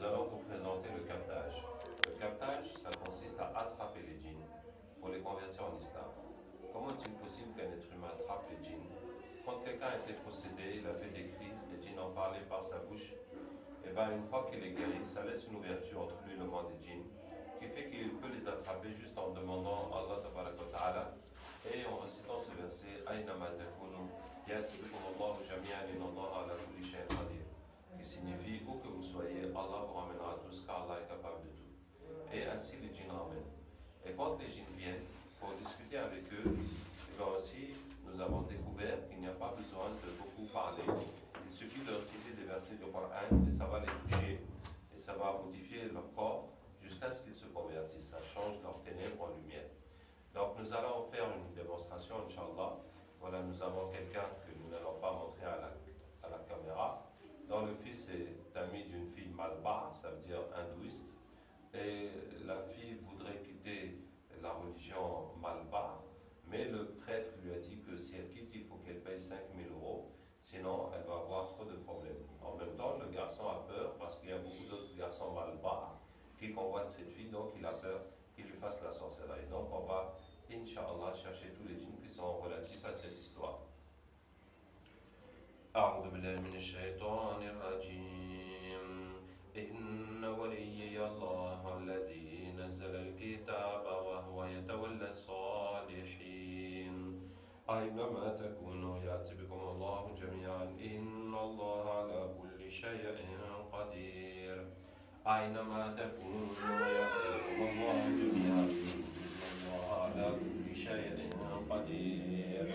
nous allons vous présenter le captage. Le captage, ça consiste à attraper les djinns pour les convertir en islam. Comment est-il possible qu'un être humain attrape les djinns? Quand quelqu'un a été possédé, il a fait des crises, les djinns en parlaient par sa bouche, et bien une fois qu'il est guéri, ça laisse une ouverture entre lui et le monde des djinns, qui fait qu'il peut les attraper juste en demandant à Allah tabaraka wa ta'ala et en récitant ce verset Aynama takunu yati bikum Allahu jami'an inna Allaha ala kulli shay'in qadir, qui signifie où que vous soyez, Allah vous ramènera tous car Allah est capable de tout. Et ainsi les djinns ramènent. Et quand les djinns viennent pour discuter avec eux, et bien aussi nous avons découvert qu'il n'y a pas besoin de beaucoup parler. Il suffit de réciter des versets du Coran et ça va les toucher et ça va modifier leur corps jusqu'à ce qu'ils se convertissent. Ça change leurs ténèbres en lumière. Donc nous allons faire une démonstration, Inch'Allah. Voilà, nous avons quelqu'un que nous n'allons pas montrer à la caméra, dont le fils est ami d'une fille malba, ça veut dire hindouiste. Et la fille voudrait quitter la religion malba, mais le prêtre lui a dit que si elle quitte, il faut qu'elle paye 5 000 €, sinon elle va avoir trop de problèmes. En même temps, le garçon a peur parce qu'il y a beaucoup d'autres garçons malba qui convoitent cette fille, donc il a peur qu'il lui fasse la sorcellerie. Donc on va, Inch'Allah, chercher tous les djinns qui sont relatifs à cette histoire. أعوذ بالله من الشيطان الرجيم إن وليي الله الذي نزل الكتاب وهو يتولى الصالحين أينما تكونوا يأتي بكم الله جميعا إن الله على كل شيء قدير أينما تكونوا يأتي بكم الله جميعا إن الله على كل شيء قدير.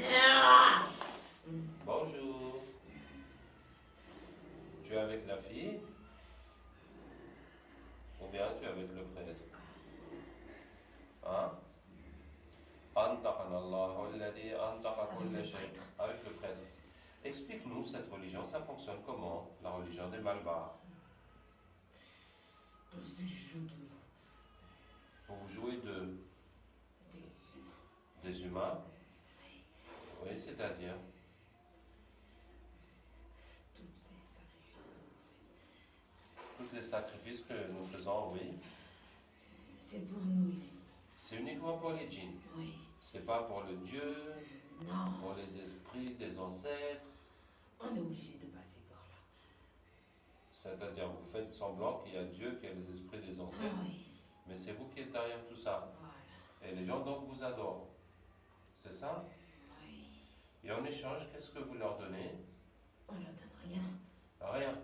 Bonjour. Tu es avec la fille ou bien tu es avec le prêtre? Hein? Avec le prêtre. Explique-nous cette religion, ça fonctionne comment? La religion des Malbars. Vous jouez des humains? Oui, c'est-à-dire? Tous les sacrifices que nous faisons, oui. C'est pour nous. C'est uniquement pour les djinns. Oui. C'est pas pour le Dieu, non. Pour les esprits des ancêtres. On est obligé de passer par là. C'est-à-dire, vous faites semblant qu'il y a Dieu, qu'il y a les esprits des ancêtres, oui. Mais c'est vous qui êtes derrière tout ça. Voilà. Et les gens donc vous adorent. C'est ça? Oui. Et en échange, qu'est-ce que vous leur donnez? On leur donne rien. Rien.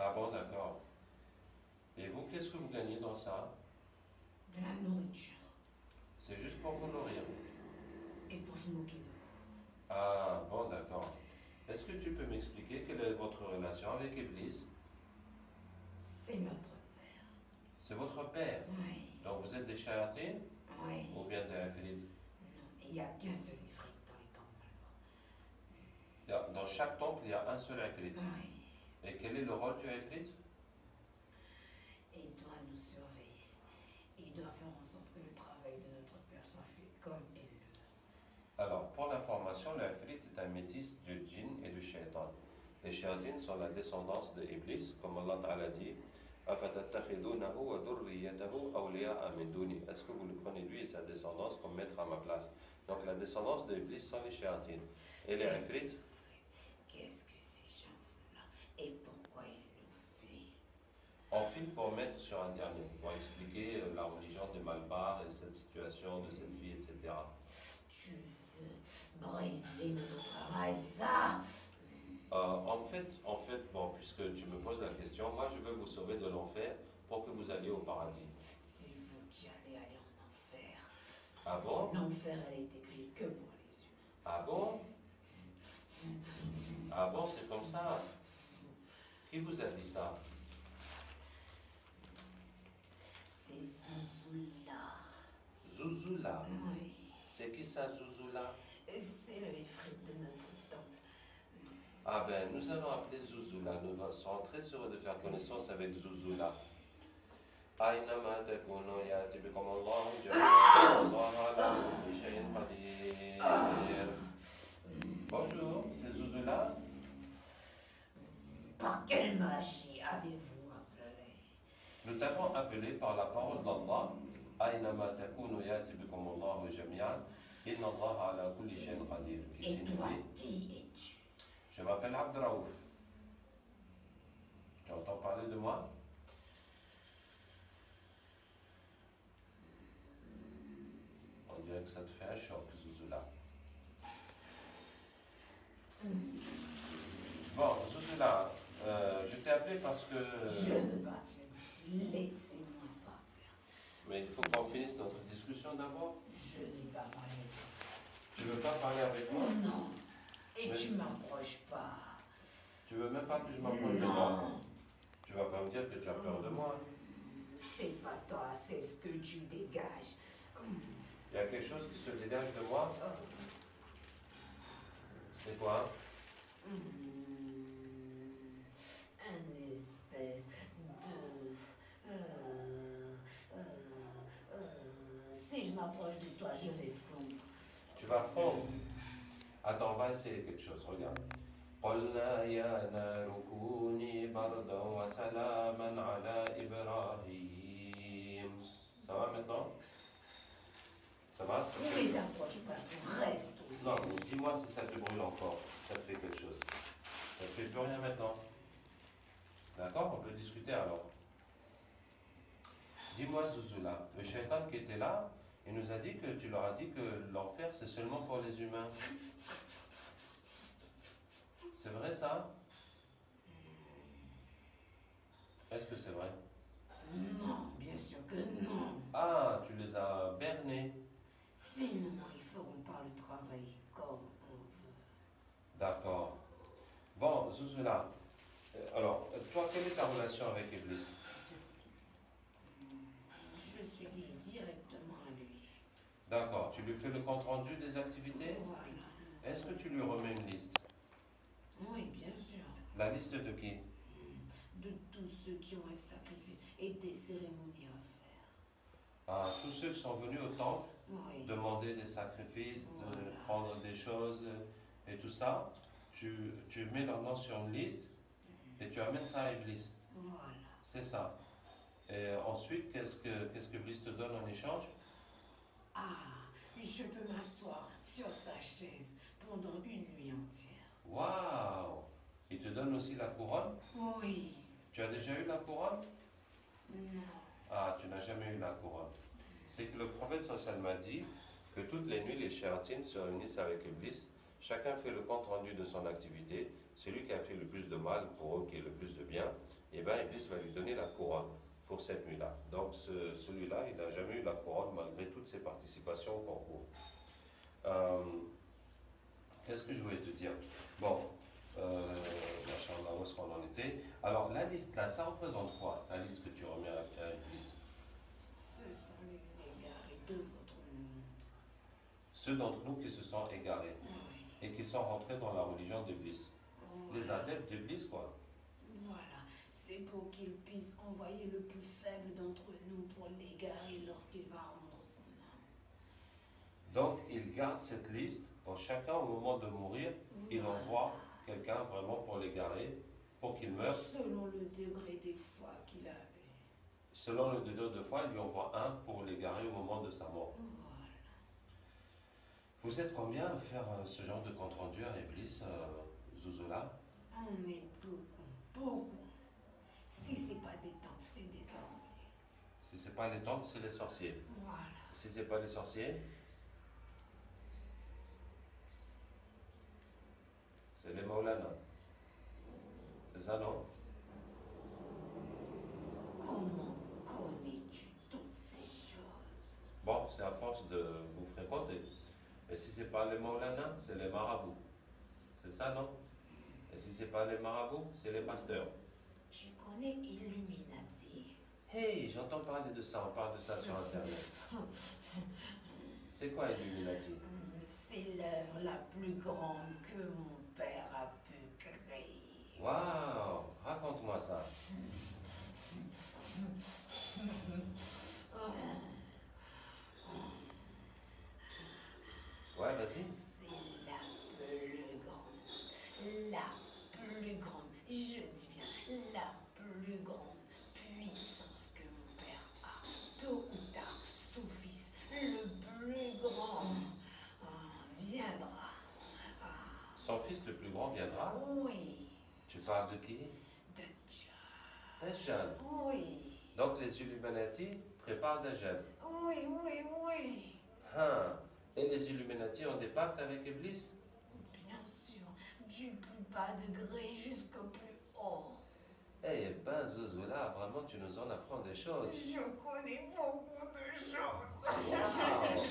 Ah bon, d'accord. Et vous, qu'est-ce que vous gagnez dans ça? De la nourriture. C'est juste pour vous nourrir. Et pour se moquer de vous. Ah bon, d'accord. Est-ce que tu peux m'expliquer quelle est votre relation avec Iblis? C'est notre père. C'est votre père? Oui. Donc vous êtes des shayatines? Oui. Ou bien des infidèles? Non, il n'y a qu'un seul ifrit dans les temples. Dans chaque temple, il y a un seul ifrit. Oui. Et quel est le rôle du ifrit? Il doit nous surveiller. Il doit faire en sorte que le travail de notre père soit fait comme il le veut. Alors, pour l'information, le ifrit est un métis du djinn et du shaitan. Les shayatines sont la descendance de Iblis, comme Allah Ta'ala dit. Est-ce que vous le prenez lui et sa descendance comme maître à ma place? Donc la descendance de Iblis sont les shayatines. Et les ifrit? Qu'est-ce que ces gens-là et pourquoi ils le font? On filme pour mettre sur Internet, pour expliquer la religion des Malbars et cette situation de cette vie, etc. Tu veux briser notre travail, c'est ça? En fait, bon, puisque tu me poses la question, moi je veux vous sauver de l'enfer pour que vous alliez au paradis. C'est vous qui allez aller en enfer. Ah bon? L'enfer, elle est écrite que pour les humains. Ah bon? Ah bon, c'est comme ça? Qui vous a dit ça? C'est Zouzoula. Zouzoula? Oui. C'est qui ça, Zouzoula? C'est le ifrit de notre temple. Ah ben, nous allons appeler Zouzoula. Nous serons très heureux de faire connaissance avec Zouzoula. أينما تكونوا يأتي بكم الله جميعا الله على كل شيء قدير. Bonjour, c'est Zouzoula. Par quelle magie avez-vous appelé Nous t'avons appelé par la parole d'Allah. أينما تكونوا يأتي بكم الله جميعا إن الله على كل شيء قدير. Qui Et toi, signifie, qui es-tu? je m'appelle Abdraouf. Tu entends parler de moi? On dirait que ça te fait un choc, Zuzula. Bon, Zuzula, je t'ai appelé parce que... Je veux partir d'ici. Laissez-moi partir. Mais il faut qu'on finisse notre discussion d'abord. Je n'ai pas parlé avec toi. Tu veux pas parler avec moi? Non. Et Mais tu c'est- m'approches pas. Tu veux même pas que je m'approche de toi? Tu vas pas me dire que tu as peur de moi. C'est pas toi, c'est ce que tu dégages. Il y a quelque chose qui se dégage de moi? C'est quoi? Un espèce de... Si je m'approche de toi, je vais fondre. Tu vas fondre. Attends, on va essayer quelque chose, regarde. قلنا يا نار كوني بردا وسلاما على إبراهيم. Ça va maintenant? Ça va? Ça fait- Oui, t'approche pas trop, reste. Non, mais dis-moi si ça te brûle encore, si ça te fait quelque chose. Ça te fait plus rien maintenant. D'accord? On peut discuter alors. Dis-moi, Zuzula, le shaitan qui était là, il nous a dit que tu leur as dit que l'enfer c'est seulement pour les humains. C'est vrai ça? Est-ce que c'est vrai? Non, bien sûr que non. Ah, tu les as bernés. Sinon, ils feront pas le travail comme on veut. D'accord. Bon, Zuzula, alors, toi, quelle est ta relation avec Iblis? Je suis liée directement à lui. D'accord, tu lui fais le compte rendu des activités? Voilà. Est-ce que tu lui remets une liste? Oui, bien sûr. La liste de qui? De tous ceux qui ont un sacrifice et des cérémonies à faire. Ah, tous ceux qui sont venus au temple Oui. demander des sacrifices, de Voilà. prendre des choses et tout ça, tu mets leur nom sur une liste et tu amènes ça à Iblis. Voilà. C'est ça. Et ensuite, qu'est-ce que Iblis te donne en échange? Ah, je peux m'asseoir sur sa chaise pendant une nuit entière. Waouh! Il te donne aussi la couronne? Oui. Tu as déjà eu la couronne? Non. Ah, tu n'as jamais eu la couronne. C'est que le prophète sallallahu m'a dit que toutes les nuits, les shéatines se réunissent avec Iblis. Chacun fait le compte rendu de son activité. Celui qui a fait le plus de mal pour eux, qui est le plus de bien, et bien Iblis va lui donner la couronne pour cette nuit-là. Donc celui-là, il n'a jamais eu la couronne malgré toutes ses participations au concours. Qu'est-ce que je voulais te dire? Bon, machallah, où est-ce qu'on en était? Alors la liste là, ça représente quoi? La liste que tu remets à Iblis? Ce sont les égarés de votre monde. Ceux d'entre nous qui se sont égarés Oui. et qui sont rentrés dans la religion d'Iblis. Les Voilà. adeptes d'Iblis, quoi. Voilà. C'est pour qu'il puisse envoyer le plus faible d'entre nous pour l'égarer lorsqu'il va rendre son âme. Donc, il garde cette liste pour chacun au moment de mourir. Il Voilà. envoie quelqu'un vraiment pour l'égarer, pour qu'il meure. Selon le degré des foi qu'il avait. Selon le degré de foi, il lui envoie un pour l'égarer au moment de sa mort. Voilà. Vous êtes combien à faire ce genre de compte rendu à Iblis, Zuzula? On est beaucoup, beaucoup. Si c'est pas des temples, c'est des sorciers. Si c'est pas les temples, c'est les sorciers. Voilà. Si c'est pas les sorciers, c'est les Maulana. C'est ça, non? Comment connais-tu toutes ces choses? Bon, c'est à force de vous fréquenter. Et si c'est pas les Maulana, c'est les marabouts. C'est ça, non? Et si c'est pas les marabouts, c'est les pasteurs. Tu connais Illuminati? Hey, j'entends parler de ça, on parle de ça sur Internet. C'est quoi Illuminati? C'est l'œuvre la plus grande que mon père a pu créer. Waouh, raconte-moi ça. Ouais, vas-y. C'est la plus grande. La plus grande. Je dis bien la plus grande puissance que parles de qui? Dajjal. Dajjal. Oui. Donc les Illuminati préparent Dajjal. Oui, oui, oui. Hein. Et les Illuminati ont des pactes avec Iblis? Bien sûr, du plus bas degré jusqu'au plus haut. Eh ben, Zozola, vraiment, tu nous en apprends des choses. Je connais beaucoup de choses. Wow.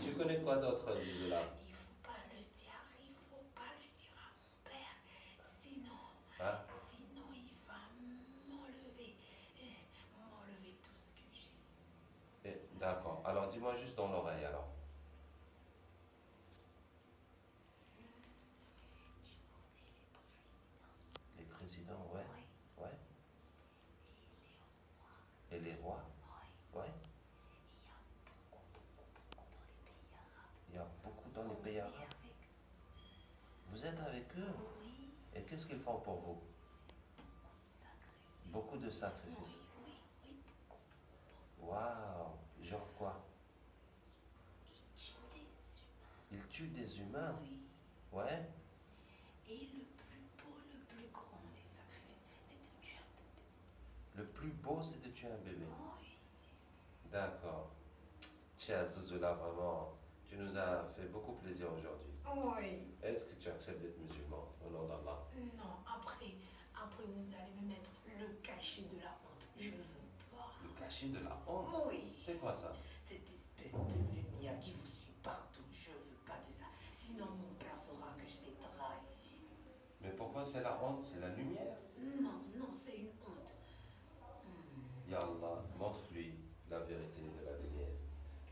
Tu connais quoi d'autre, Zozola? Il faut pas le dire, il faut pas le dire à mon père. Sinon, Hein? sinon il va m'enlever tout ce que j'ai. D'accord. Alors, dis-moi juste dans l'oreille, alors. Tu connais les présidents? Les présidents, ouais. Oui. Ouais. Et les rois? Oui. Ouais. Il y a beaucoup dans les pays arabes. Il y a beaucoup dans les pays On est arabes. avec Vous êtes avec eux? oui, Et qu'est-ce qu'ils font pour vous? beaucoup de sacrifices. Beaucoup de sacrifices. Oui, oui, oui, beaucoup. Waouh! Genre quoi? Ils tuent des humains. Ils tuent des humains? Oui. Ouais. Et le plus beau, le plus grand des sacrifices, c'est de tuer un bébé. Le plus beau, c'est de tuer un bébé. Oui. D'accord. Tiens, Zozola, vraiment, tu nous as fait beaucoup plaisir aujourd'hui. Oui. Est-ce que tu acceptes d'être musulman au nom d'Allah? Non, après vous allez me mettre le cachet de la honte. Je veux pas. Le cachet de la honte? Oui. C'est quoi ça? Cette espèce de lumière qui vous suit partout. Je veux pas de ça. Sinon mon père saura que je l'ai trahi. Mais pourquoi c'est la honte? C'est la lumière? Non, non, c'est une honte. Ya Allah, montre-lui la vérité de la lumière.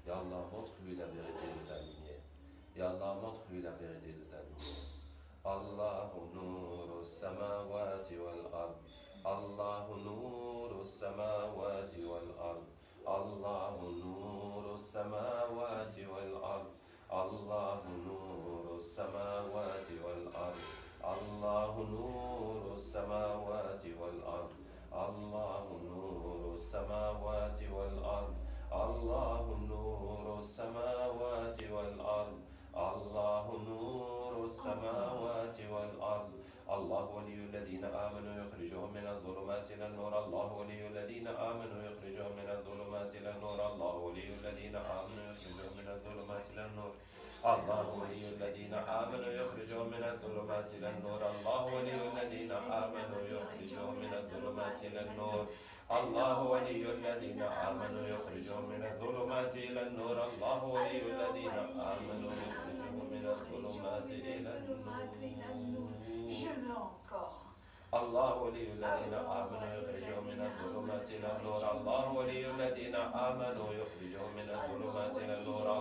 Ya Allah, montre-lui la vérité de ta lumière. Ya Allah, montre-lui la vérité de ta lumière. Allahu nuru samawati wal ard. Allahu nuru samawati wal ard. Allahu nuru samawati wal ard. Allahu nuru samawati wal ard. Allahu nuru samawati wal ard. Allahu nuru samawati wal ard. Allahu nuru samawati wal ard. الله نور السماوات والأرض الله ولي الذين آمنوا يخرجهم من الظلمات إلى النور الله ولي الذين آمنوا يخرجهم من الظلمات إلى النور الله ولي الذين آمنوا يخرجهم من الظلمات إلى النور الله ولي الذين آمنوا يخرجهم من الظلمات إلى النور الله ولي الذين آمنوا يخرجهم من الظلمات إلى النور الله ولي الذين آمنوا يخرجهم من الظلمات إلى النور الله ولي الذين آمنوا يخرجهم من الظلمات إلى النور Je veux encore. الله ولي الذين آمنوا يخرجهم من الظلمات إلى النور الله ولي الذين آمنوا يخرجهم من الظلمات إلى النور